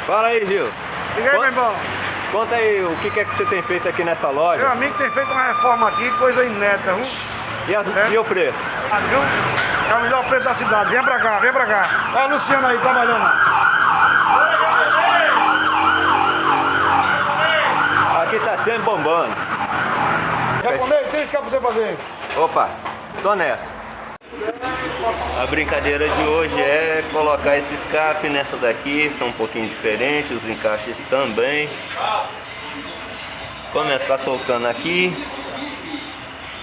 Fala aí, Gil. Liga aí, meu irmão. Conta aí o que é que você tem feito aqui nessa loja. Meu amigo tem feito uma reforma aqui, coisa ineta, viu? E o preço? Viu? É o melhor preço da cidade. Vem pra cá, vem pra cá. Olha o Luciano aí trabalhando. Aqui tá sempre bombando. Japonês, tem isso que é pra você fazer. Opa, tô nessa. A brincadeira de hoje é colocar esse escape nessa daqui, são um pouquinho diferentes, os encaixes também. Começar soltando aqui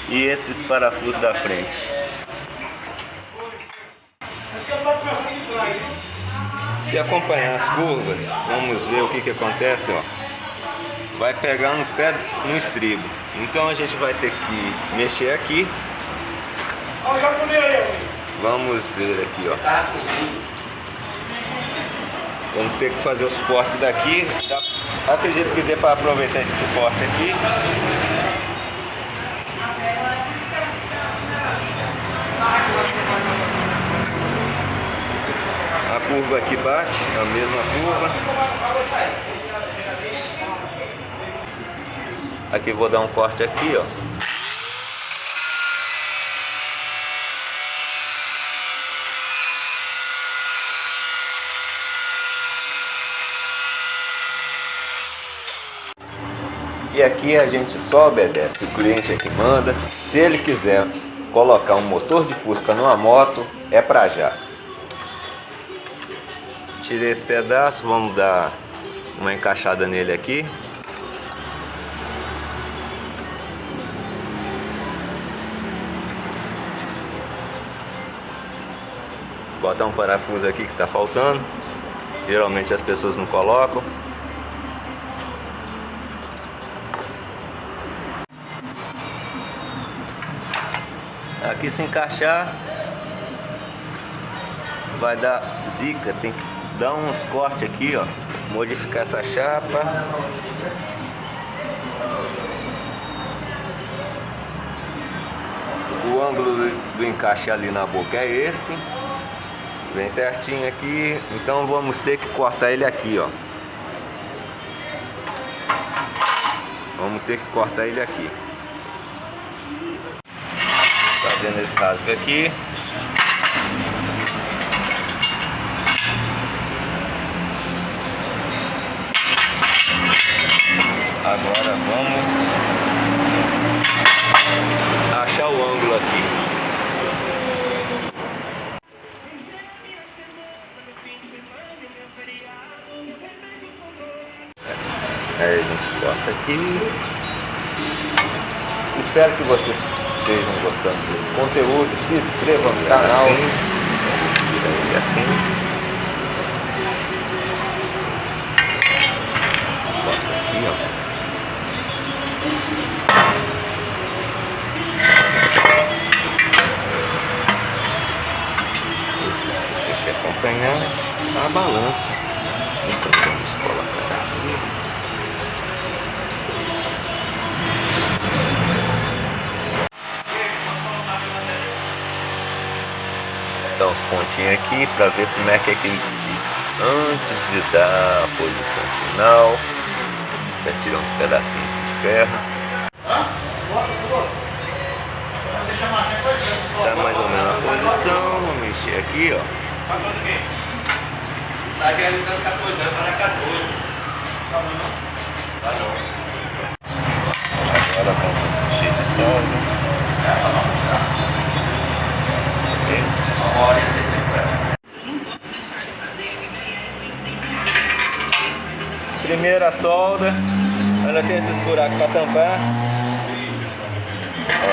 e esses parafusos da frente. Se acompanhar as curvas, vamos ver o que acontece, ó. Vai pegar no pé no estribo. Então a gente vai ter que mexer aqui. Vamos ver aqui, ó. Vamos ter que fazer o suporte daqui. Acredito que dê para aproveitar esse suporte aqui. A curva aqui bate, a mesma curva. Aqui vou dar um corte aqui, ó. E aqui a gente só obedece, o cliente é que manda. Se ele quiser colocar um motor de Fusca numa moto, é pra já. Tirei esse pedaço, vamos dar uma encaixada nele aqui. Botar um parafuso aqui que está faltando. Geralmente as pessoas não colocam. Aqui se encaixar vai dar zica, tem que dar uns cortes aqui, ó, modificar essa chapa. O ângulo do encaixe ali na boca é esse, bem certinho aqui, então vamos ter que cortar ele aqui, ó. Vamos ter que cortar ele aqui. Fazendo esse rasgo aqui. Agora vamos achar o ângulo aqui. Aí a gente corta aqui. Espero que vocês estejam gostando desse conteúdo. Se inscrevam no canal. Vira ele assim. Bota aqui, ó. Esse aqui tem que acompanhar a balança. Então vamos colocar aqui. Dar uns pontinhos aqui para ver como é que ele fica antes de dar a posição final. Já tirar uns pedacinhos de ferro. Tá mais ou menos a posição. Vou mexer aqui, ó. Agora vamos encher de solda. Primeira solda, ela tem esses buracos para tampar. Ó.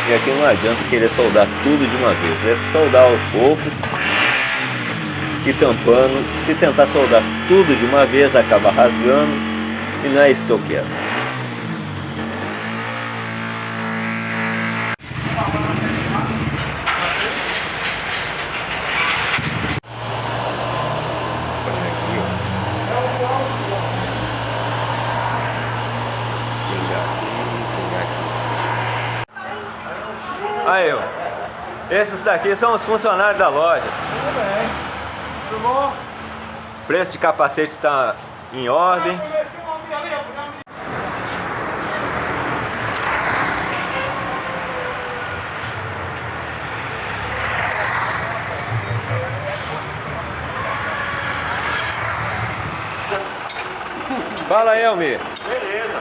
E aqui não adianta querer soldar tudo de uma vez, é soldar aos poucos e tampando. Se tentar soldar tudo de uma vez, acaba rasgando e não é isso que eu quero. Pegar aqui, pegar aqui. Aí, ó. Esses daqui são os funcionários da loja. Tudo bem. Tudo bom? O preço de capacete está em ordem. Fala aí, Almir. Beleza.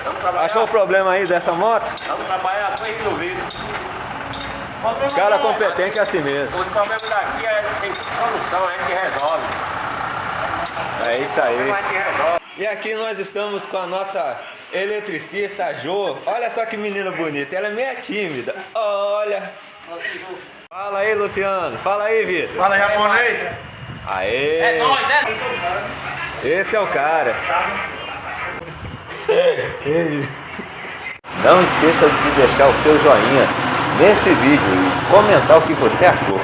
Vamos trabalhar. Achou o problema aí dessa moto? Vamos trabalhar, foi resolvido. Cara competente é assim mesmo. Os problemas daqui tem solução, a gente resolve. É isso aí. A gente resolve. E aqui nós estamos com a nossa eletricista, a Jo. Olha só que menina bonita. Ela é meio tímida. Olha. Fala aí, Luciano. Fala aí, Vitor. Fala, japonês. Aê. É nóis, é? Esse é o cara. Não esqueça de deixar o seu joinha nesse vídeo e comentar o que você achou.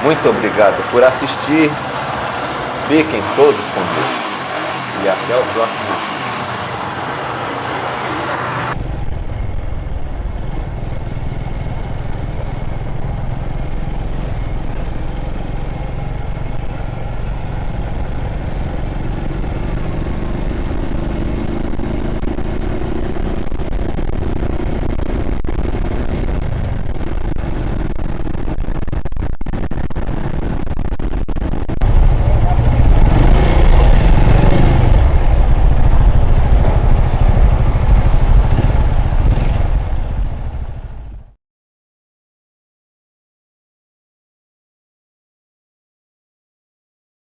Muito obrigado por assistir. Fiquem todos com Deus. E até o próximo vídeo.